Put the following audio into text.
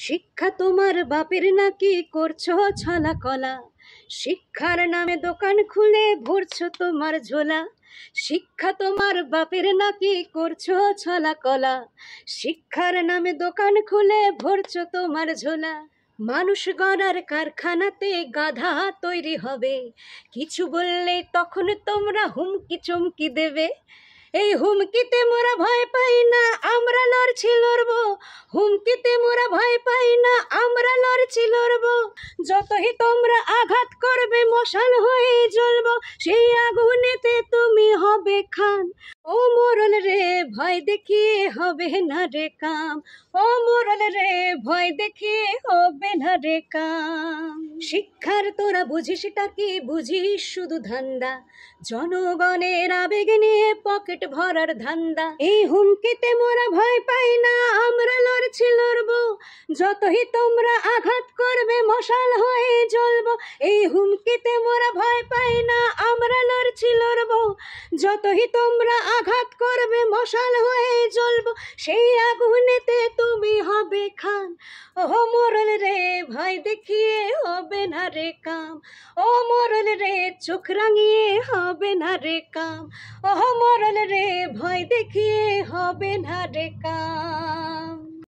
শিক্ষা তোমার বাপের নাকি করছো ছলা কলা, শিক্ষার নামে দোকান খুলে ভরছো তোমার ঝোলা। শিক্ষা তোমার বাপের নাকি করছো ছলা কলা, শিক্ষার নামে দোকান খুলে ভরছো তোমার ঝোলা। মানুষ গড়ার কারখানাতে গাধা তৈরি হবে, কিছু বললে তখন তোমরা হুমকি চমকি দেবে। এই হুমকিতে মোরা ভয় পাই না, আমরা লড়ছি লড়বো। হুমকিতে মোরা ভয় পাই না, আমরা লড়ছি লড়বো। যতই তোমরা আঘাত করবে মশাল হয়ে জ্বলবো, সেই আগুনেতে তুমি হবে খান। ও মোরল রে ভয় দেখিয়ে হবে না রে কাম, ও মোরল রে ভয় দেখিয়ে হবে না রে কাম। শিক্ষার তোরা বুঝিসটা কি? বুঝিস শুধু ধান্দা, জনগণের আবেগ নিয়ে পকেট ভরার ধান্দা। এই হুমকিতে মোরা ভয় পাই না, আমরা লড়ছি লড়বো। যতই তোমরা আঘাত করবে মশাল হয়ে জ্বলবো। এই হুমকিতে মোরা ভয় পাই না, আমরা লড়ছি লড়বো। যতই তোমরা আঘাত করবে মশাল হয়ে জ্বলবো, সেই আগুনেতে তুমি হবে খান। ও মোরল রে ভয় দেখিয়ে হবে না রে কাম, ও মোরল রে চোখ রাঙিয়ে হবে না রে কাম, ও মোরল রে ভয় দেখিয়ে হবে না রে কাম।